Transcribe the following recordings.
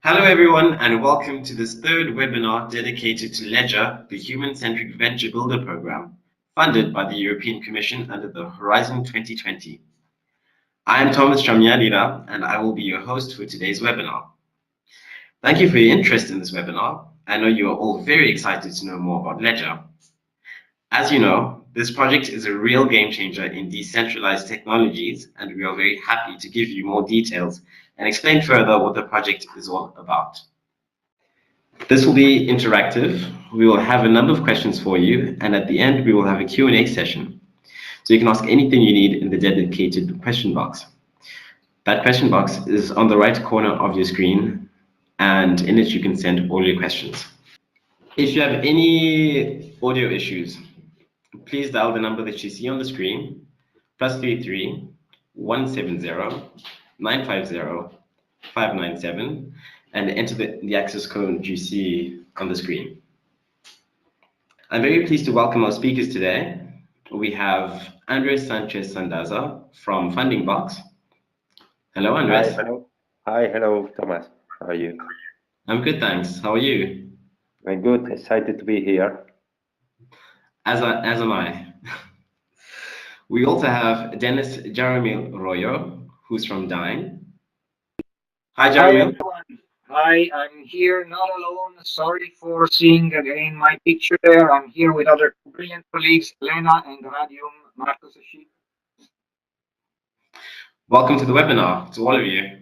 Hello everyone and welcome to this third webinar dedicated to LEDGER, the Human-Centric Venture Builder Program, funded by the European Commission under the Horizon 2020. I am Thomas Chamyalira and I will be your host for today's webinar. Thank you for your interest in this webinar. I know you are all very excited to know more about LEDGER. As you know, this project is a real game changer in decentralized technologies, and we are very happy to give you more details and explain further what the project is all about. This will be interactive. We will have a number of questions for you, and at the end, we will have a Q&A session. So you can ask anything you need in the dedicated question box. That question box is on the right corner of your screen, and in it you can send all your questions. If you have any audio issues, please dial the number that you see on the screen, +33 170 950 597, and enter the access code you see on the screen. I'm very pleased to welcome our speakers today. We have Andres Sanchez Sandaza from Funding Box. Hello, Andres. Hi, hello, Thomas. How are you? I'm good, thanks. How are you? I'm good. Excited to be here. As am I. We also have Dennis Jeremy Royo, who's from Dine. Hi, Jeremy. Hi, everyone. Hi, I'm here not alone. Sorry for seeing again my picture there. I'm here with other brilliant colleagues, Lena and Radium Marcos. Welcome to the webinar, to all of you.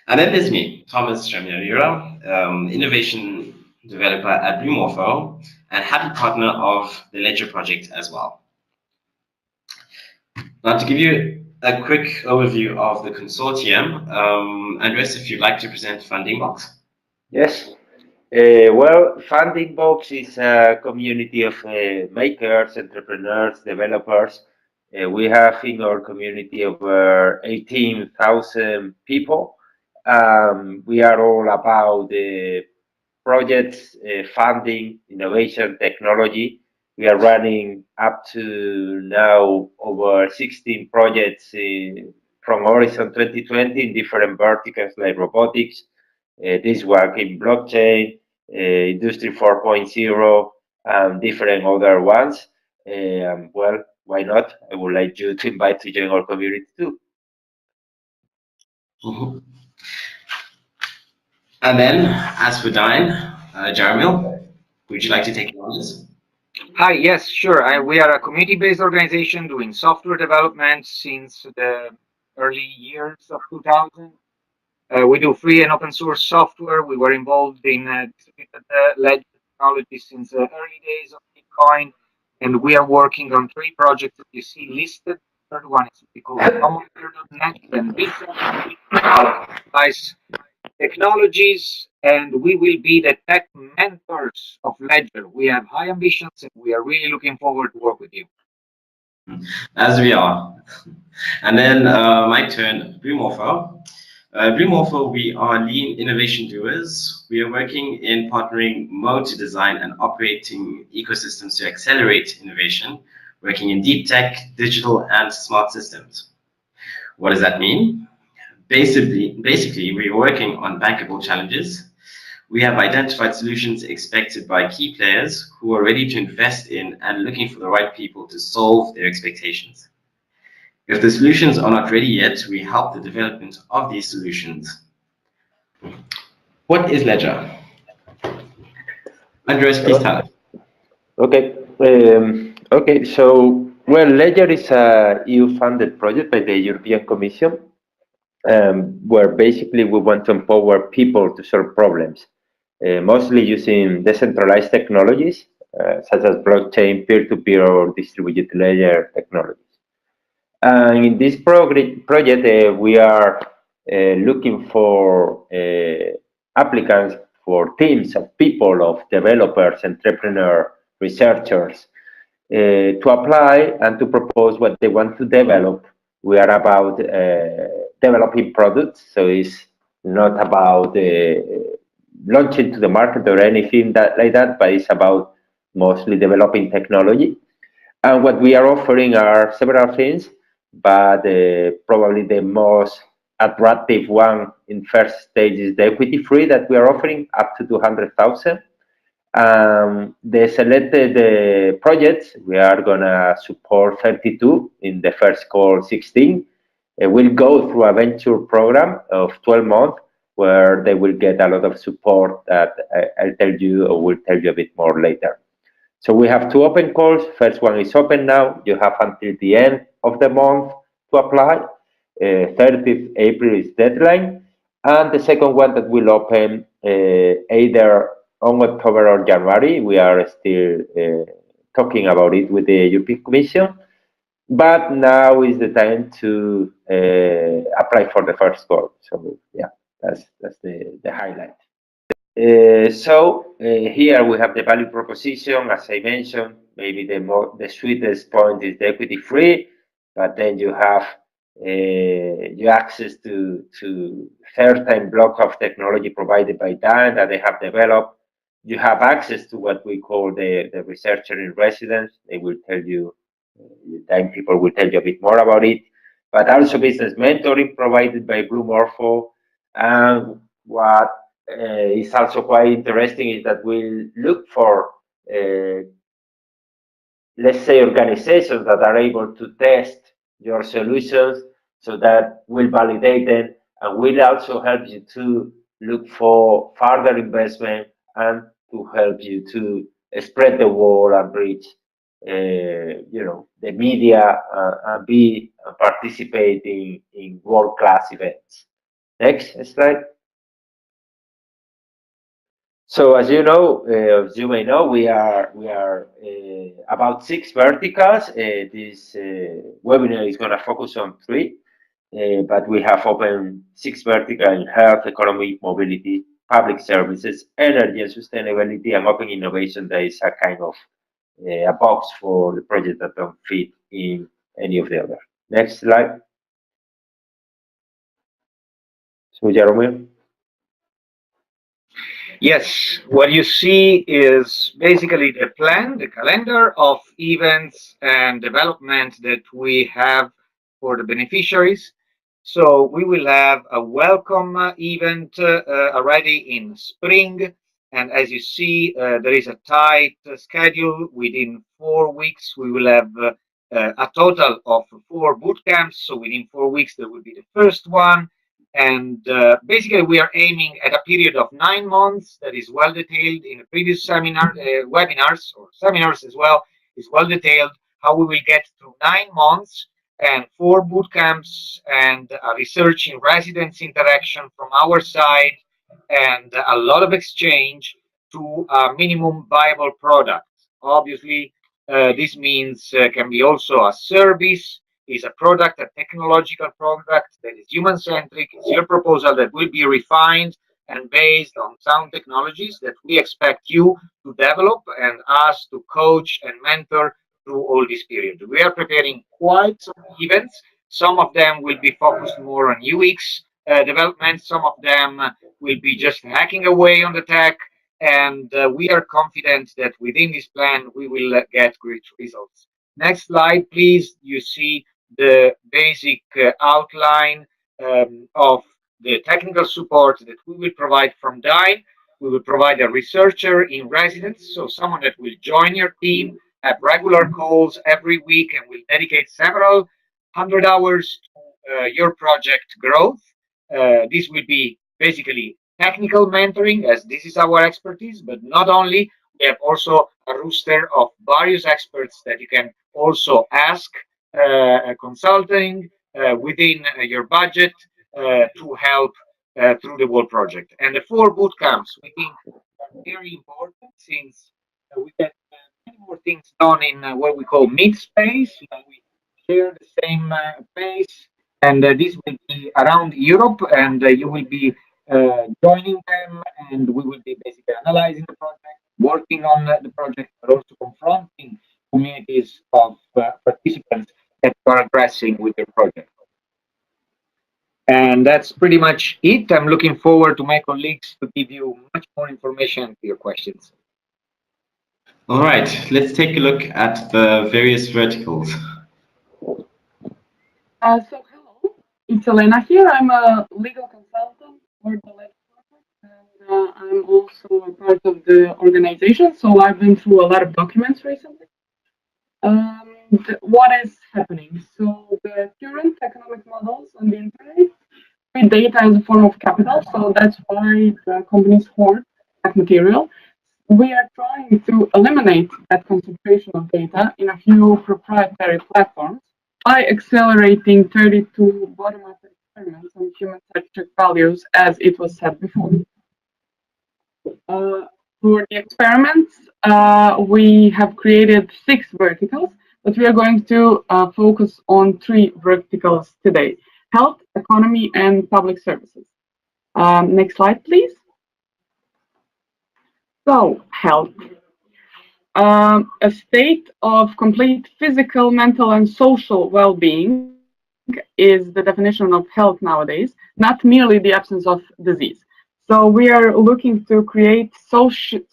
And then there's me, Thomas Chamyalira, innovation developer at Blue and happy partner of the LEDGER project as well. Now, to give you a quick overview of the consortium, Andres, if you'd like to present Funding Box. Yes. Well, Funding Box is a community of makers, entrepreneurs, developers. We have in our community over 18,000 people. We are all about projects, funding, innovation, technology. We are running up to now over 16 projects from Horizon 2020 in different verticals like robotics, this work in blockchain, Industry 4.0, and different other ones. Well, why not? I would like you to invite to join our community too. Mm-hmm. And then, as for Dine, Jeremy, would you like to take it on this? Hi, yes, sure. We are a community-based organization doing software development since the early years of 2000. We do free and open source software. We were involved in distributed ledger technology since the early days of Bitcoin, and we are working on 3 projects that you see listed. The third one is called commonwealth.net and decentralized technologies, and we will be the tech mentors of LEDGER. We have high ambitions, and we are really looking forward to work with you. As we are. And then my turn, Blue we are lean innovation doers. We are working in partnering mode to design and operating ecosystems to accelerate innovation, working in deep tech, digital, and smart systems. What does that mean? Basically, we are working on bankable challenges. We have identified solutions expected by key players who are ready to invest in and looking for the right people to solve their expectations. If the solutions are not ready yet, we help the development of these solutions. What is LEDGER? Andres, please tell us. Okay. Okay. So, well, LEDGER is a EU-funded project by the European Commission, where basically we want to empower people to solve problems, mostly using decentralized technologies such as blockchain, peer-to-peer, or distributed ledger technologies. And in this project, we are looking for applicants for teams of people, of developers, entrepreneurs, researchers, to apply and to propose what they want to develop. We are about developing products, so it's not about launching to the market or anything like that, but it's about mostly developing technology. And what we are offering are several things, but probably the most attractive one in first stage is the equity free that we are offering up to 200,000. The selected projects, we are gonna support 32 in the first call 16. We'll go through a venture program of 12 months where they will get a lot of support that I'll tell you or will tell you a bit more later. So we have 2 open calls. First one is open now. You have until the end of the month to apply. 30th April is deadline. And the second one that will open either on October or January. We are still talking about it with the European Commission. But now is the time to apply for the first call. So yeah, that's the highlight. Here we have the value proposition. As I mentioned, maybe the sweetest point is the equity free, but then you have you access to certain block of technology provided by DAN that they have developed. You have access to what we call the researcher in residence. They will tell you, DAN people will tell you a bit more about it, but also business mentoring provided by Blue Morpho. And what is also quite interesting is that we look for, let's say, organizations that are able to test your solutions so that will validate them and will also help you to look for further investment and to help you to spread the word and reach, the media and be participating in world-class events. Next slide. So as you know, as you may know, we are about 6 verticals. This webinar is going to focus on 3, but we have opened 6 verticals in health, economy, mobility, public services, energy and sustainability, and open innovation. That is a kind of a box for the project that don't fit in any of the other. Next slide. So Jaromir. Yes, what you see is basically the plan, the calendar of events and development that we have for the beneficiaries. So we will have a welcome event already in spring. And as you see, there is a tight schedule. Within 4 weeks, we will have a total of 4 boot camps. So within 4 weeks, there will be the first one. And basically, we are aiming at a period of 9 months that is well detailed in the previous seminar, webinars or seminars as well. Is well detailed how we will get through 9 months and 4 boot camps and a research in residence interaction from our side and a lot of exchange to a minimum viable product. Obviously, this means can be also a service, is a product, a technological product that is human-centric. It's your proposal that will be refined and based on sound technologies that we expect you to develop and us to coach and mentor through all this period. We are preparing quite some events. Some of them will be focused more on UX development. Some of them will be just hacking away on the tech. And we are confident that within this plan, we will get great results. Next slide, please. You see the basic outline of the technical support that we will provide from DINE. We will provide a researcher in residence, so someone that will join your team, have regular calls every week, and will dedicate several 100 hours to your project growth. This will be basically technical mentoring, as this is our expertise, but not only. We have also a roster of various experts that you can also ask consulting within your budget to help through the whole project. And the 4 boot camps, we think, are very important since we get many more things done in what we call mid-space. We share the same pace, and this will be around Europe, and you will be joining them, and we will be basically analyzing the project, working on the project, but also confronting communities of participants that you are addressing with your project. And that's pretty much it. I'm looking forward to my colleagues to give you much more information to your questions. All right, let's take a look at the various verticals. So hello, it's Selena here. I'm a legal consultant for the LEDGER, and I'm also a part of the organization. So I've been through a lot of documents recently. What is happening? So the current economic models on the internet treat data as a form of capital. So that's why the companies hoard that material. We are trying to eliminate that concentration of data in a few proprietary platforms by accelerating 32 bottom-up experiments on human-centric values, as it was said before. For the experiments, we have created 6 verticals, but we are going to focus on 3 verticals today: health, economy, and public services. Next slide, please. So, health. A state of complete physical, mental, and social well-being is the definition of health nowadays, not merely the absence of disease. So we are looking to create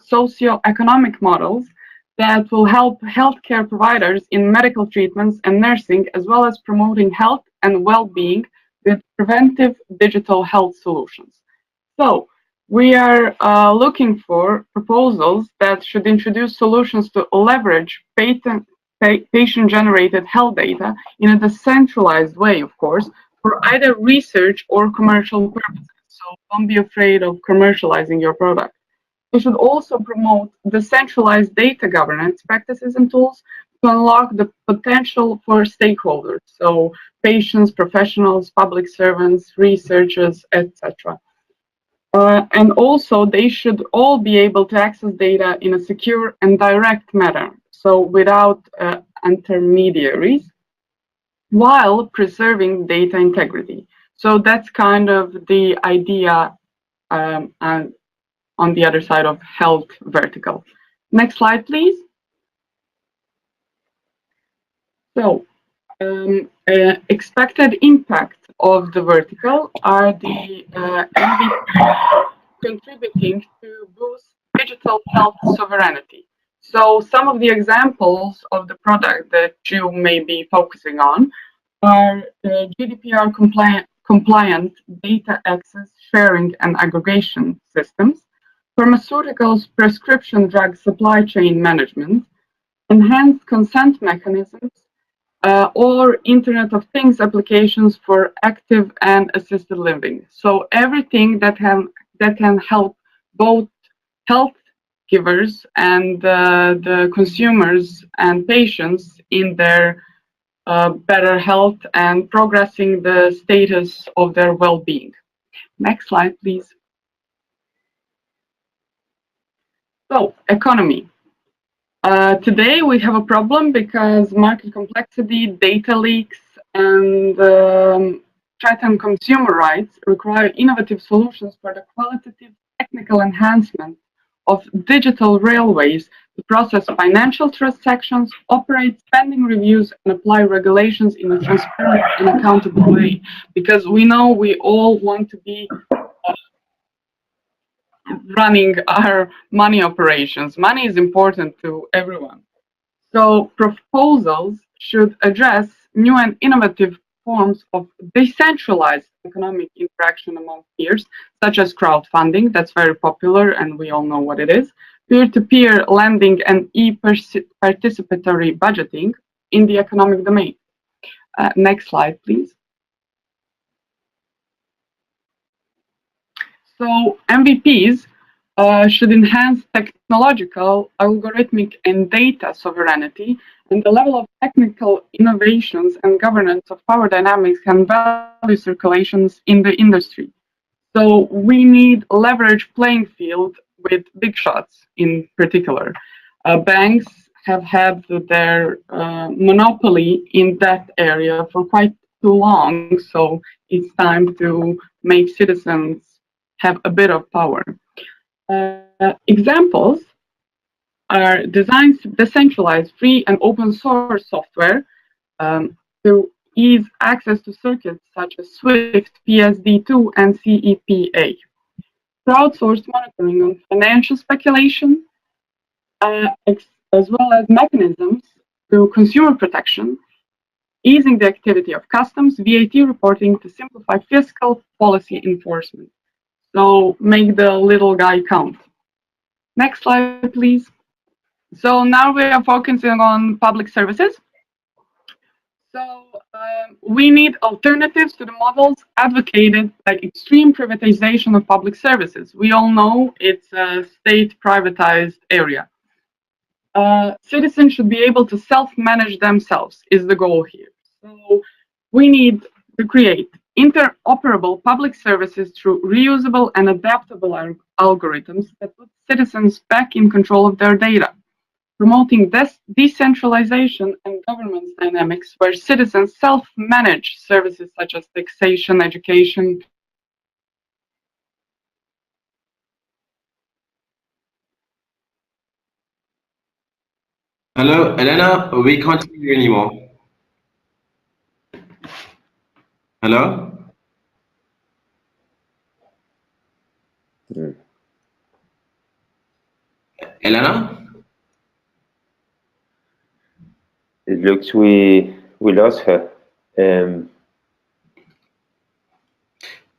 socio-economic models that will help healthcare providers in medical treatments and nursing, as well as promoting health and well-being with preventive digital health solutions. So we are looking for proposals that should introduce solutions to leverage patient-generated health data in a decentralized way, of course, for either research or commercial purposes. So don't be afraid of commercializing your product. We should also promote decentralized data governance practices and tools to unlock the potential for stakeholders, so patients, professionals, public servants, researchers, etc. And also, they should all be able to access data in a secure and direct manner, so without intermediaries, while preserving data integrity. So that's kind of the idea on the other side of health vertical. Next slide, please. So, expected impact of the vertical are the MVP contributing to boost digital health sovereignty. So some of the examples of the product that you may be focusing on are GDPR compliant data access, sharing, and aggregation systems, pharmaceuticals prescription drug supply chain management, enhanced consent mechanisms, or Internet of Things applications for active and assisted living. So everything that can help both health givers and the consumers and patients in their better health and progressing the status of their well-being. Next slide, please. So, economy. Today we have a problem because market complexity, data leaks, and threaten consumer rights require innovative solutions for the qualitative technical enhancement of digital railways to process financial transactions, operate spending reviews, and apply regulations in a transparent and accountable way. Because we know we all want to be running our money operations. Money is important to everyone. So proposals should address new and innovative forms of decentralized economic interaction among peers, such as crowdfunding, that's very popular and we all know what it is, peer-to-peer lending, and e-participatory budgeting in the economic domain. Next slide, please. So MVPs should enhance technological, algorithmic, and data sovereignty, and the level of technical innovations and governance of power dynamics and value circulations in the industry. So we need leverage playing field with big shots in particular. Banks have had their monopoly in that area for quite too long, so it's time to make citizens have a bit of power. Examples are designs to decentralize free and open source software to ease access to circuits such as SWIFT, PSD2, and CEPA. Crowdsourced monitoring on financial speculation, as well as mechanisms to consumer protection, easing the activity of customs, VAT reporting to simplify fiscal policy enforcement. So make the little guy count. Next slide, please. So now we are focusing on public services. So we need alternatives to the models advocated by extreme privatization of public services. We all know it's a state privatized area. Citizens should be able to self-manage themselves is the goal here. So we need to create interoperable public services through reusable and adaptable algorithms that put citizens back in control of their data, promoting decentralization and governance dynamics where citizens self-manage services such as taxation, education. Hello, Elena, we can't hear you anymore. Hello? Elena? It looks we lost her. In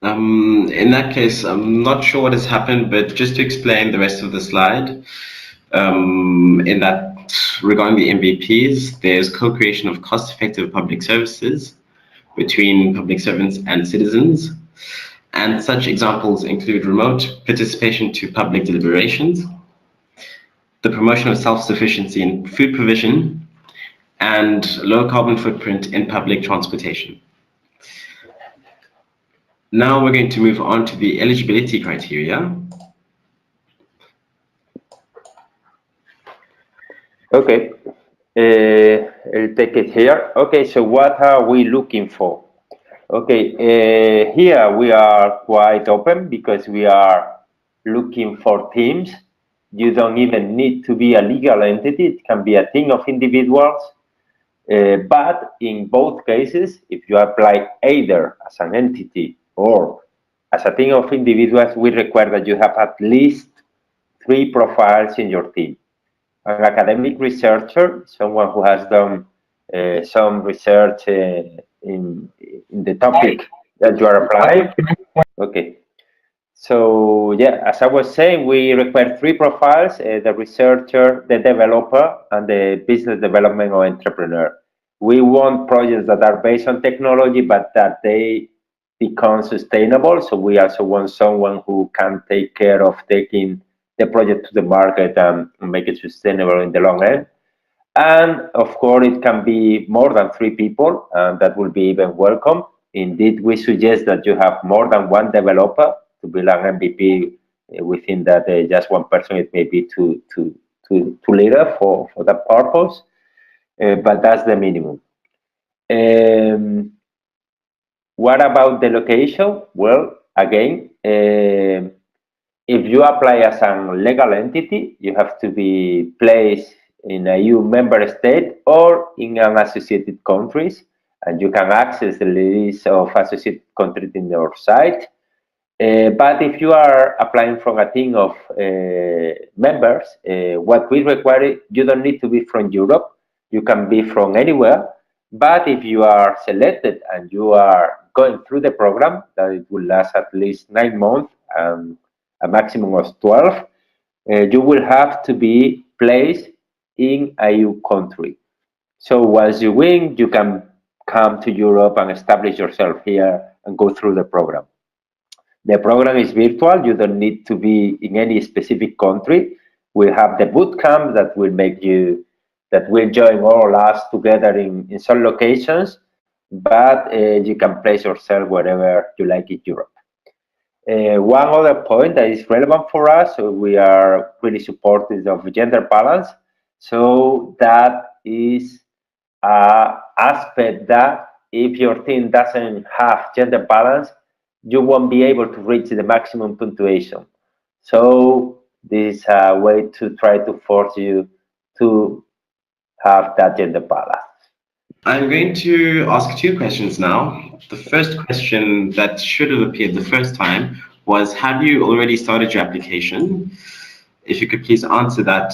that case, I'm not sure what has happened, but just to explain the rest of the slide, in that regarding the MVPs, there's co-creation of cost-effective public services between public servants and citizens. And such examples include remote participation to public deliberations, the promotion of self-sufficiency in food provision, and low carbon footprint in public transportation. Now we're going to move on to the eligibility criteria. Okay, I'll take it here. Okay, so what are we looking for? Okay, here we are quite open because we are looking for teams. You don't even need to be a legal entity. It can be a team of individuals. But in both cases, if you apply either as an entity or as a team of individuals, we require that you have at least 3 profiles in your team. An academic researcher, someone who has done some research in the topic that you are applying. Okay. So yeah, as I was saying, we require 3 profiles, the researcher, the developer, and the business development or entrepreneur. We want projects that are based on technology, but that they become sustainable. So we also want someone who can take care of taking the project to the market and make it sustainable in the long end. And of course, it can be more than 3 people, and that will be even welcome. Indeed, we suggest that you have more than 1 developer to build an MVP within that just 1 person, it may be too little for that purpose, but that's the minimum. What about the location? Well, again, if you apply as a legal entity, you have to be placed in a EU member state or in an associated countries, and you can access the list of associated countries in your site. But if you are applying from a team of members, what we require, you don't need to be from Europe. You can be from anywhere. But if you are selected and you are going through the program, that it will last at least 9 months and a maximum of 12, you will have to be placed in a EU country. So once you win, you can come to Europe and establish yourself here and go through the program. The program is virtual. You don't need to be in any specific country. We have the boot camp that will make you, that will join all us together in some locations, but you can place yourself wherever you like in Europe. One other point that is relevant for us, so we are really supportive of gender balance. So that is an aspect that if your team doesn't have gender balance, you won't be able to reach the maximum punctuation. So this is a way to try to force you to have that gender balance. I'm going to ask 2 questions now. The first question that should have appeared the first time was, have you already started your application? If you could please answer that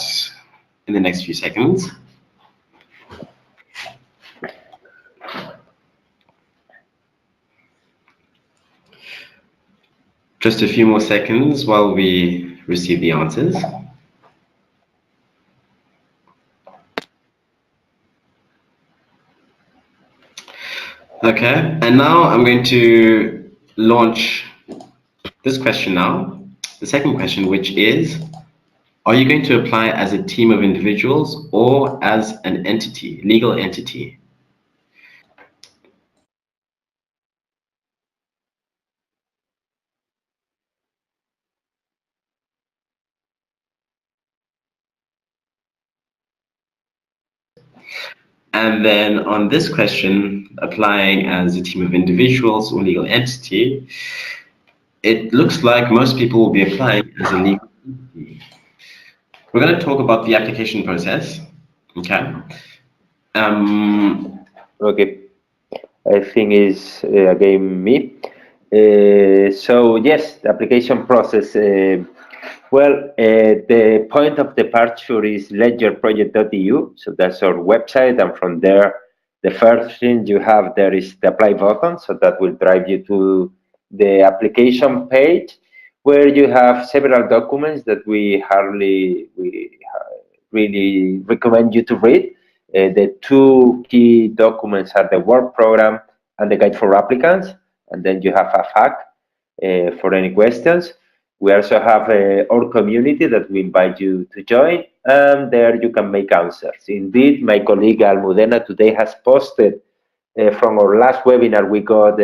in the next few seconds. Just a few more seconds while we receive the answers. Okay, and now I'm going to launch this question now. The second question, which is, are you going to apply as a team of individuals or as an entity, legal entity? And then on this question, applying as a team of individuals or legal entity, it looks like most people will be applying as a legal entity. We're going to talk about the application process. Okay. Okay, I think is again me. So yes, the application process. The point of departure is ledgerproject.eu. So that's our website, and from there, the first thing you have there is the apply button. So that will drive you to the application page, where you have several documents that we really recommend you to read. The two key documents are the work program and the guide for applicants, and then you have a FAQ for any questions. We also have our community that we invite you to join, and there you can make answers. Indeed, my colleague Almudena today has posted from our last webinar, we got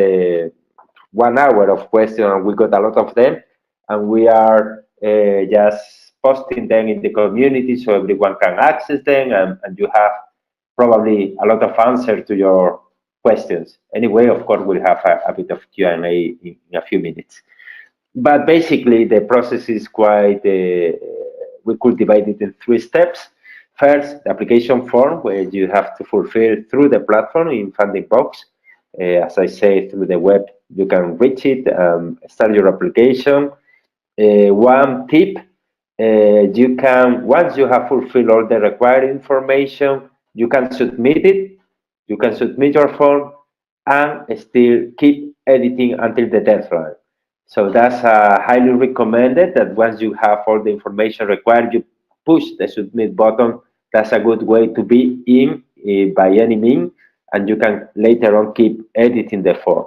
1 hour of questions, and we got a lot of them, and we are just posting them in the community so everyone can access them, and you have probably a lot of answers to your questions. Anyway, of course, we'll have a bit of Q&A in a few minutes. But basically, the process is quite, we could divide it in 3 steps. First, the application form, where you have to fulfill through the platform in Funding Box. As I say, through the web, you can reach it, start your application. One tip, you can, once you have fulfilled all the required information, you can submit it, you can submit your form, and still keep editing until the deadline. So that's highly recommended that once you have all the information required, you push the submit button. That's a good way to be in by any means, and you can later on keep editing the form.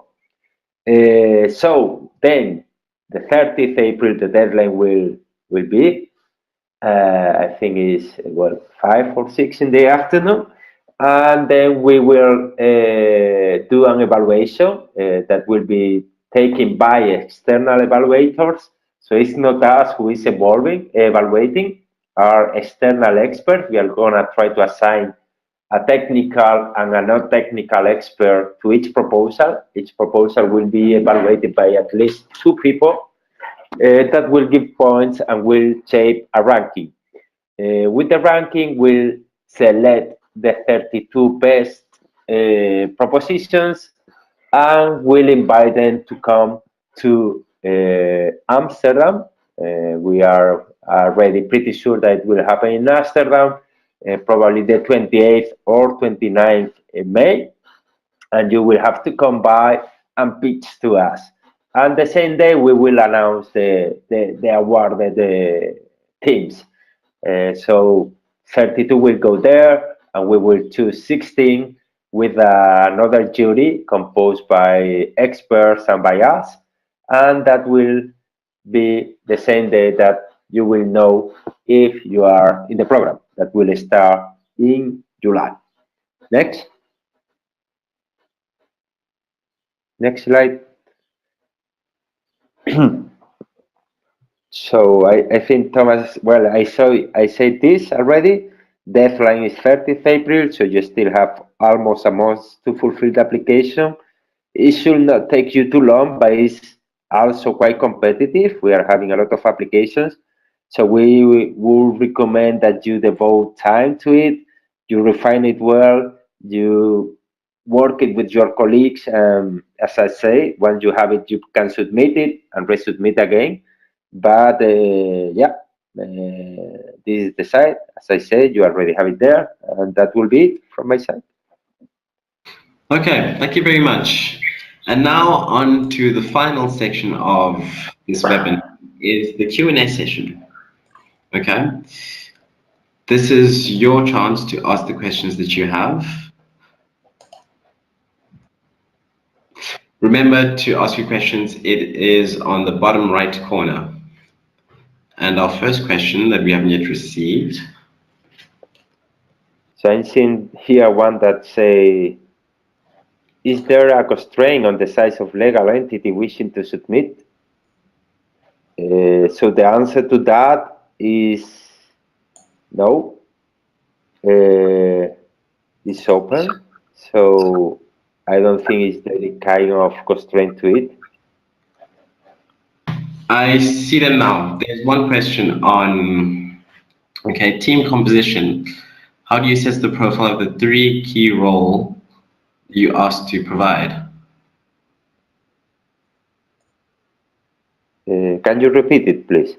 So then, the 30th April, the deadline will be. I think is 5 or 6 in the afternoon, and then we will do an evaluation that will be taken by external evaluators. So it's not us who is evaluating, our external experts. We are gonna try to assign a technical and a non-technical expert to each proposal. Each proposal will be evaluated by at least 2 people that will give points and will shape a ranking. With the ranking, we'll select the 32 best propositions, and we'll invite them to come to Amsterdam. We are already pretty sure that it will happen in Amsterdam, probably the 28th or 29th in May, and you will have to come by and pitch to us. And the same day, we will announce the awarded teams. So 32 will go there, and we will choose 16 with another jury composed by experts and by us, and that will be the same day that you will know if you are in the program. That will start in July. Next. Next slide. So I think Thomas, well, I said this already. Deadline is 30th April, so you still have almost a month to fulfill the application. It should not take you too long, but it's also quite competitive. We are having a lot of applications, so we would recommend that you devote time to it, you refine it well, you work it with your colleagues. As I say, once you have it, you can submit it and resubmit again. But yeah, this is the site. As I said, you already have it there, and that will be it from my side. Okay, thank you very much. And now on to the final section of this webinar is the Q&A session. Okay? This is your chance to ask the questions that you have. Remember to ask your questions, it is on the bottom right corner. And our first question that we haven't yet received. So I'm seeing here one that say, is there a constraint on the size of legal entity wishing to submit? So the answer to that is no. It's open, so I don't think it's any kind of constraint to it. I see them now. There's one question on, okay, team composition. How do you assess the profile of the 3 key role you asked to provide? Can you repeat it, please?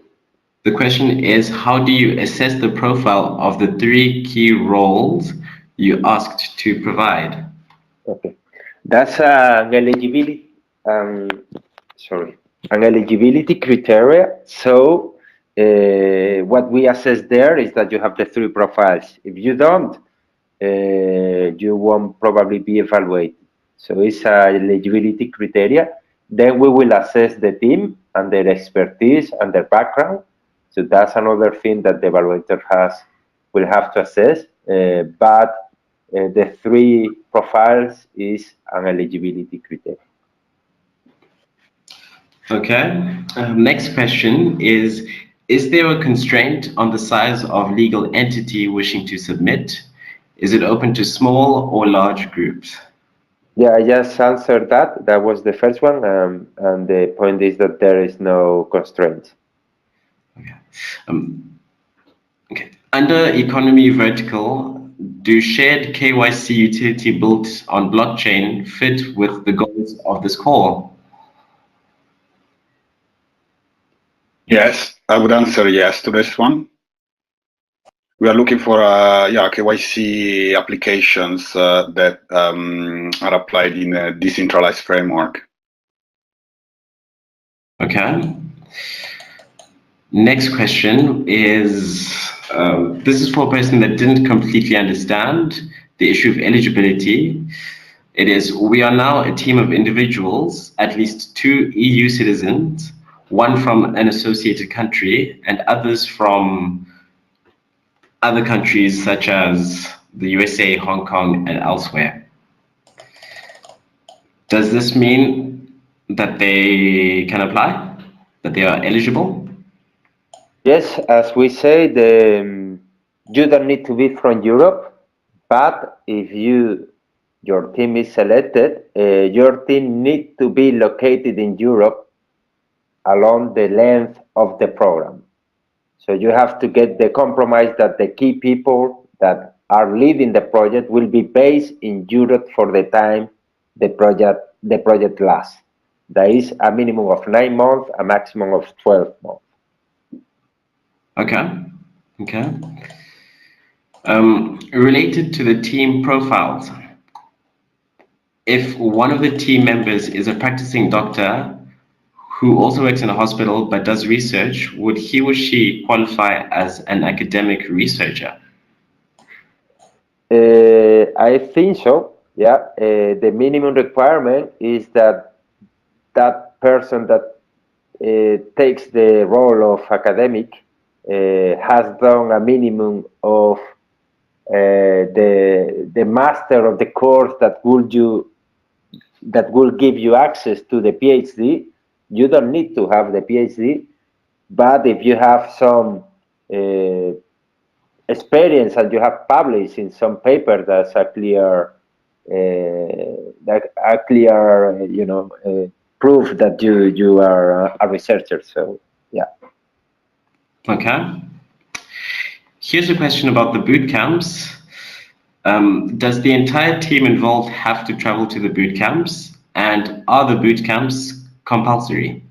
The question is, how do you assess the profile of the 3 key roles you asked to provide? Okay, that's an eligibility. An eligibility criteria. So what we assess there is that you have the 3 profiles. If you don't, you won't probably be evaluated. So it's a eligibility criteria. Then we will assess the team and their expertise and their background. So that's another thing that the evaluator will have to assess. But the 3 profiles is an eligibility criteria. Okay. Next question is there a constraint on the size of legal entity wishing to submit? Is it open to small or large groups? Yeah, I just answered that. That was the first one. And the point is that there is no constraints. Okay. Okay. Under economy vertical, do shared KYC utility built on blockchain fit with the goals of this call? Yes, I would answer yes to this one. We are looking for KYC applications that are applied in a decentralized framework. Okay. Next question is, this is for a person that didn't completely understand the issue of eligibility. It is, we are now a team of individuals, at least 2 EU citizens, 1 from an associated country and others from other countries such as the USA, Hong Kong, and elsewhere. Does this mean that they can apply? That they are eligible? Yes, as we say, you don't need to be from Europe, but if your team is selected, your team needs to be located in Europe along the length of the program. So you have to get the compromise that the key people that are leading the project will be based in Europe for the time the project lasts. There is a minimum of 9 months, a maximum of 12 months. Okay. Okay. Related to the team profiles, if one of the team members is a practicing doctor who also works in a hospital but does research, would he or she qualify as an academic researcher? I think so. Yeah. The minimum requirement is that that person that takes the role of academic has done a minimum of the master of the course that will give you access to the PhD. You don't need to have the PhD, but if you have some experience and you have published in some paper, that's a clear proof that you are a researcher. So yeah. Okay. Here's a question about the boot camps. Does the entire team involved have to travel to the boot camps? And are the boot camps compulsory?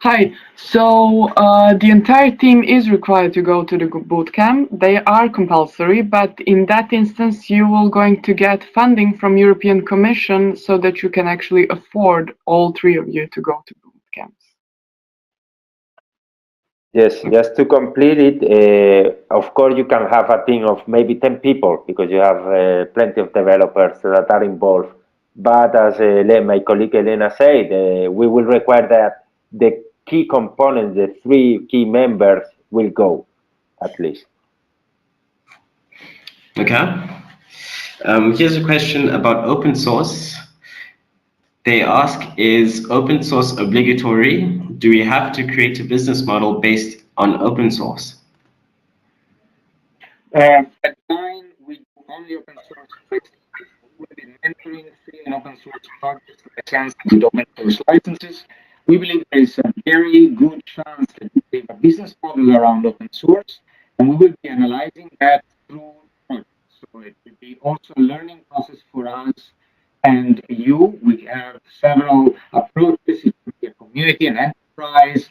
Hi. So the entire team is required to go to the boot camp. They are compulsory, but in that instance, you will going to get funding from European Commission so that you can actually afford all three of you to go to boot camps. Yes, just to complete it, of course, you can have a team of maybe 10 people because you have plenty of developers that are involved. But as my colleague Elena said, we will require that the key components, the three key members, will go at least. Okay. Here's a question about open source. They ask, is open source obligatory? Do we have to create a business model based on open source? At Nine, we do only open source projects. We've been mentoring free and open source projects licensed with open source licenses. We believe there is a very good chance that we have a business model around open source, and we will be analyzing that through projects. So it will be also a learning process for us and you. We have several approaches. It could be a community, an enterprise,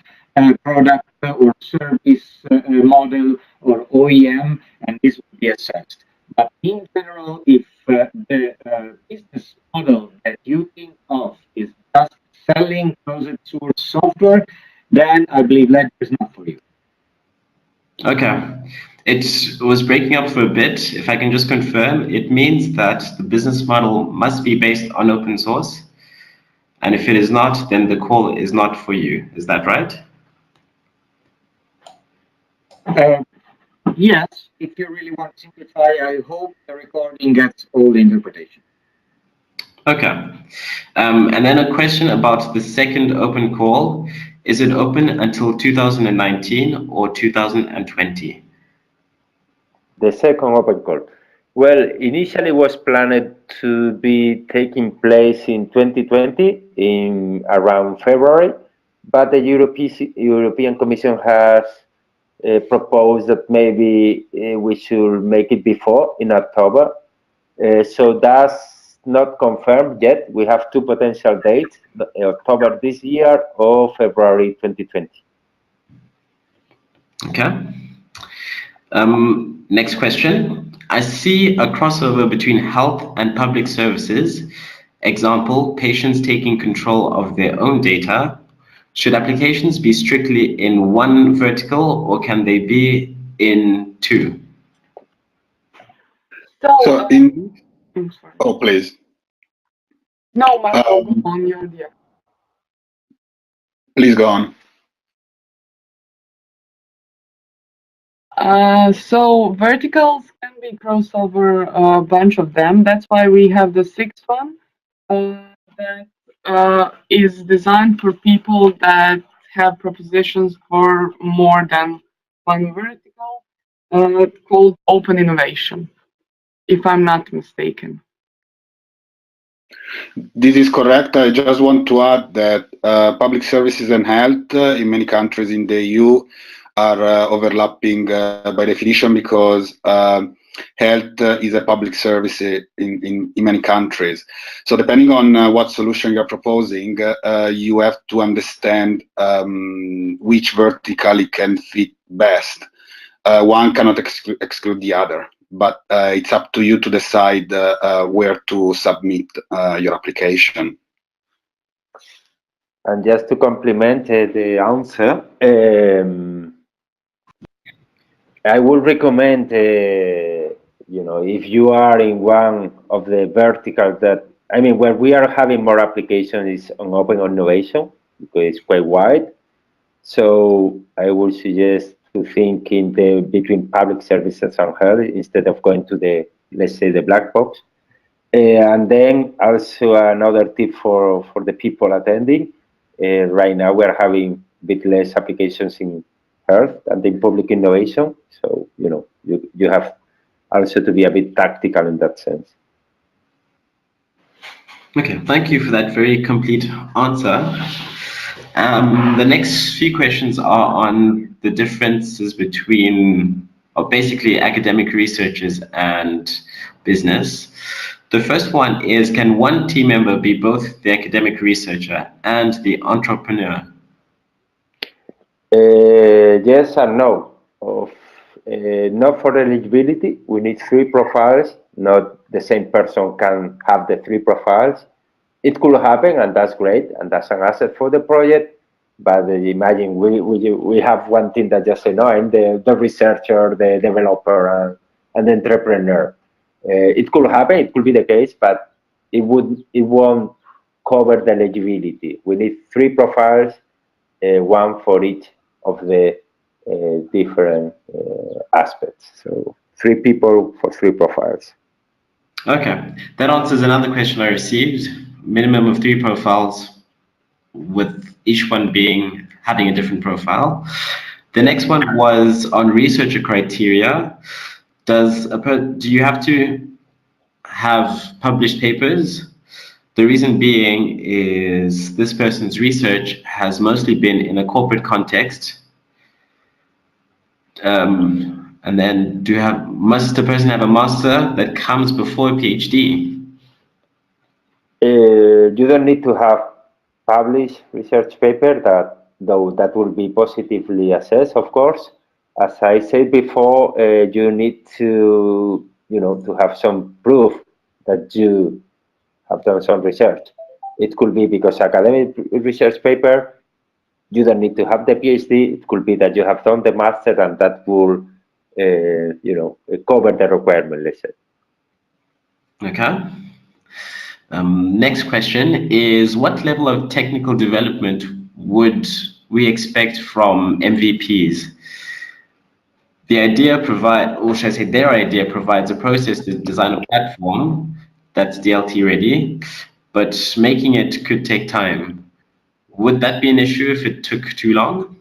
product or service model, or OEM, and this will be assessed. But in general, if the business model that you think of is just selling closed source software, then I believe LEDGER is not for you. Okay. It was breaking up for a bit. If I can just confirm, it means that the business model must be based on open source. And if it is not, then the call is not for you. Is that right? Yes, if you really want to simplify, I hope the recording gets all the interpretation. Okay. And then a question about the second open call. Is it open until 2019 or 2020? The second open call. Well, initially was planned to be taking place in 2020, in around February, but the European Commission has proposed that maybe we should make it before, in October. So that's not confirmed yet. We have two potential dates, October this year or February 2020. Okay. Next question. I see a crossover between health and public services. Example, patients taking control of their own data. Should applications be strictly in one vertical or can they be in two? So oh, please. No, Michael, go on your idea. Please go on. So verticals can be crossed over a bunch of them. That's why we have the sixth one that is designed for people that have propositions for more than one vertical, called open innovation, if I'm not mistaken. This is correct. I just want to add that public services and health in many countries in the EU are overlapping by definition because health is a public service in many countries. So depending on what solution you're proposing, you have to understand which vertical it can fit best. One cannot exclude the other, but it's up to you to decide where to submit your application. And just to complement the answer, I would recommend, if you are in one of the verticals that, where we are having more applications is on open innovation, because it's quite wide. So I would suggest to think in between public services and health instead of going to the, let's say, the black box. And then also another tip for the people attending. Right now we're having a bit less applications in health and in public innovation. So, you have also to be a bit tactical in that sense. Okay, thank you for that very complete answer. The next few questions are on the differences between, basically, academic researchers and business. The first one is, can one team member be both the academic researcher and the entrepreneur? Yes and no. Not for eligibility, we need 3 profiles. Not the same person can have the 3 profiles. It could happen, and that's great, and that's an asset for the project. But imagine we have one team that just say, no, I'm the researcher, the developer, and the entrepreneur. It could happen, it could be the case, but it won't cover the eligibility. We need 3 profiles, 1 for each of the different aspects. So 3 people for 3 profiles. Okay, that answers another question I received. Minimum of 3 profiles, with each one having a different profile. The next one was on researcher criteria. Do you have to have published papers? The reason being is this person's research has mostly been in a corporate context. And then must the person have a master that comes before a PhD? You don't need to have published research paper, though that will be positively assessed, of course. As I said before, you need to have some proof that you have done some research. It could be because academic research paper, you don't need to have the PhD. It could be that you have done the master, and that will cover the requirement, let's say. Okay. Next question is, what level of technical development would we expect from MVPs? Their idea provides a process to design a platform that's DLT ready, but making it could take time. Would that be an issue if it took too long?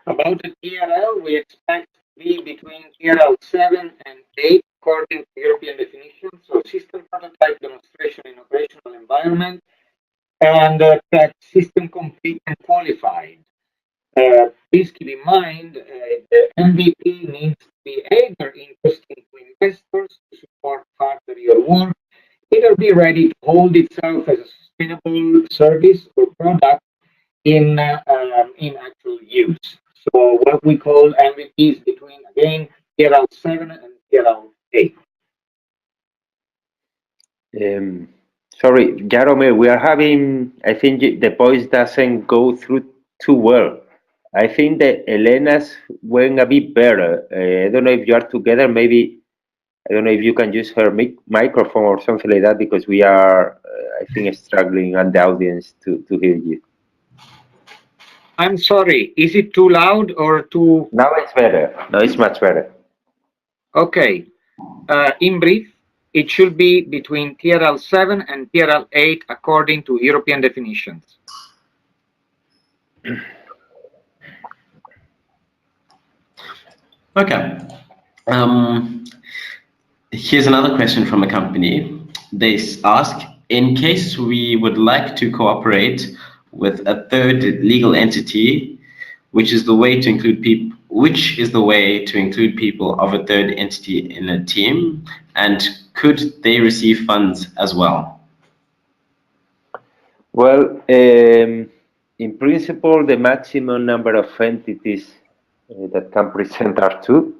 About the TRL, we expect to be between TRL 7 and 8 according to European definitions, so system prototype demonstration in operational environment, and system complete and qualified. Please keep in mind the MVP needs to be either interesting to investors to support further your work, either be ready to hold itself as a sustainable service or product in actual use. So what we call MVPs between, again, TRL 7 and TRL 8. Sorry, Jaromir, we are having, I think the voice doesn't go through too well. I think that Elena's went a bit better. I don't know if you are together, maybe, I don't know if you can use her microphone or something like that, because we are, I think, struggling on the audience to hear you. I'm sorry, is it too loud or too... Now it's better. No, it's much better. Okay. In brief, it should be between TRL 7 and TRL 8 according to European definitions. Okay. Here's another question from a company. They ask, in case we would like to cooperate with a third legal entity, which is the way to include people of a third entity in a team, and could they receive funds as well? Well, in principle, the maximum number of entities that can present are 2.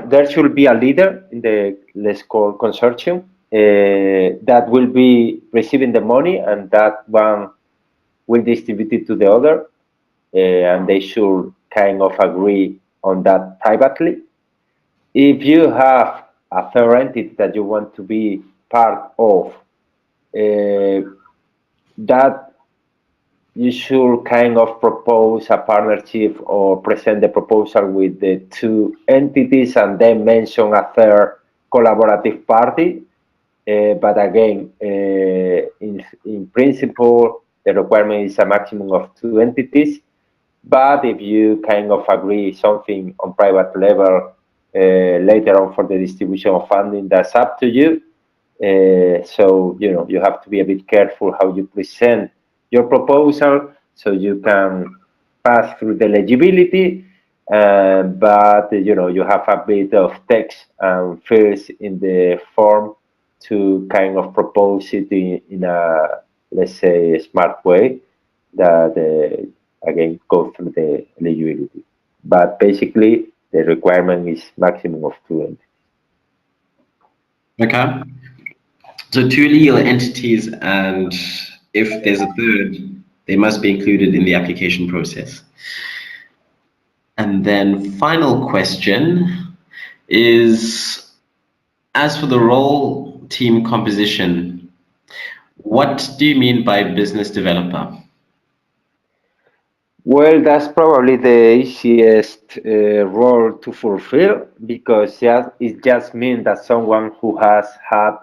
There should be a leader in the, let's call, consortium that will be receiving the money, and that one will distribute it to the other, and they should kind of agree on that privately. If you have a third entity that you want to be part of, that you should kind of propose a partnership or present the proposal with the 2 entities, and then mention a third collaborative party. But again, in principle, the requirement is a maximum of 2 entities. But if you kind of agree something on private level later on for the distribution of funding, that's up to you. So, you have to be a bit careful how you present your proposal, so you can pass through the eligibility, but you have a bit of text and fields in the form to kind of propose it in a, let's say, smart way that again go through the eligibility. But basically, the requirement is maximum of 2 entities. Okay. So 2 legal entities, and if there's a third, they must be included in the application process. And then final question is, as for the role team composition, what do you mean by business developer? Well, that's probably the easiest role to fulfill, because it just means that someone who has had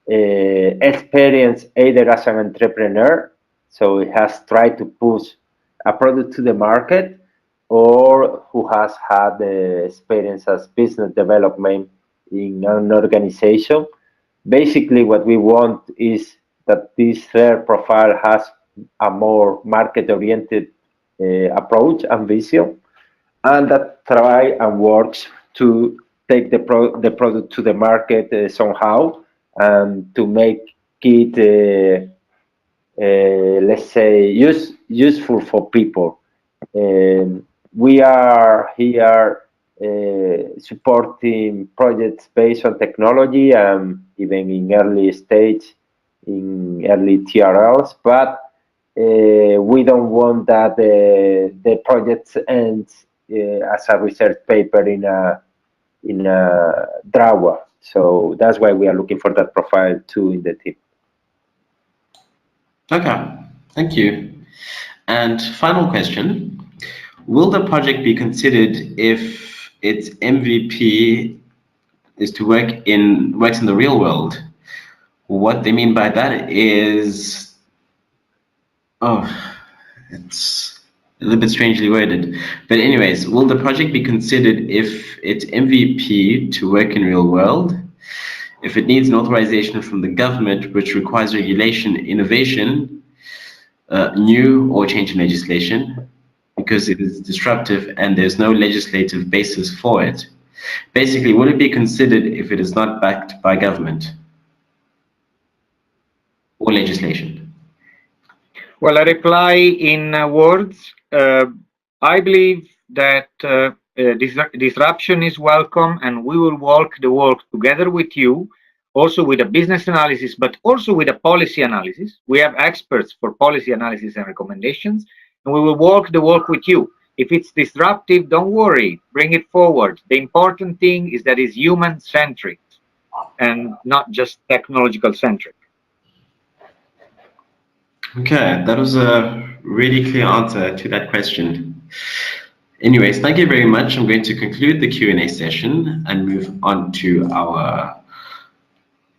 experience either as an entrepreneur, so he has tried to push a product to the market, or who has had experience as business development in an organization. Basically, what we want is that this third profile has a more market-oriented approach and vision, and that try and works to take the product to the market somehow, and to make it, let's say, useful for people. We are here supporting projects based on technology, and even in early stage, in early TRLs, but we don't want that the project ends as a research paper in a drawer. So that's why we are looking for that profile too in the team. Okay, thank you. And final question, will the project be considered if its MVP is to works in the real world? What they mean by that is, it's a little bit strangely worded. But anyways, will the project be considered if its MVP to work in real world, if it needs an authorization from the government which requires regulation, innovation, new or change in legislation, because it is disruptive and there's no legislative basis for it? Basically, will it be considered if it is not backed by government or legislation? Well, I reply in words. I believe that disruption is welcome, and we will walk the walk together with you, also with a business analysis, but also with a policy analysis. We have experts for policy analysis and recommendations, and we will walk the walk with you. If it's disruptive, don't worry, bring it forward. The important thing is that it's human-centric and not just technological-centric. Okay, that was a really clear answer to that question. Anyways, thank you very much. I'm going to conclude the Q&A session and move on to our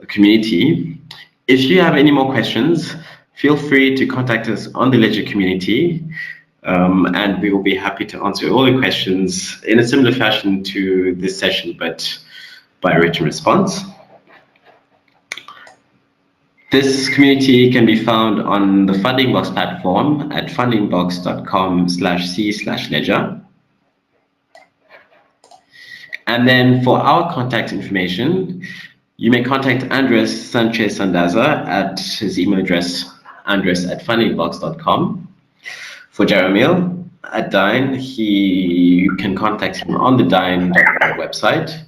community. If you have any more questions, feel free to contact us on the LEDGER community, and we will be happy to answer all the questions in a similar fashion to this session, but by written response. This community can be found on the Funding Box platform at fundingbox.com/c/ledger. And then for our contact information, you may contact Andres Sanchez Sandaza at his email address, andres@fundingbox.com. For Jeremiel at Dyn, you can contact him on the Dyn website.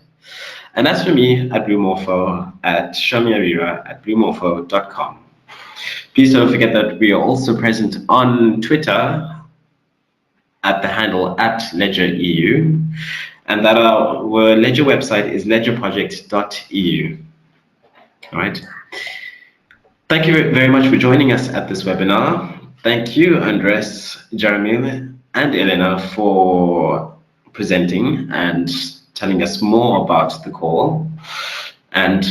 And as for me at BlueMorpho, at shamiarira@bluemorpho.com. Please don't forget that we are also present on Twitter at the handle @LedgerEU, and that our LEDGER website is ledgerproject.eu. All right. Thank you very much for joining us at this webinar. Thank you, Andres, Jeremy, and Elena for presenting and telling us more about the call. And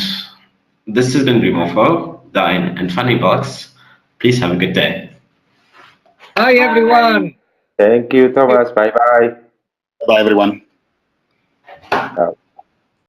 this has been BlueMorpho, Dyn, and Funding Box. Please have a good day. Hi, everyone. Thank you, Thomas. Bye-bye. Bye, everyone.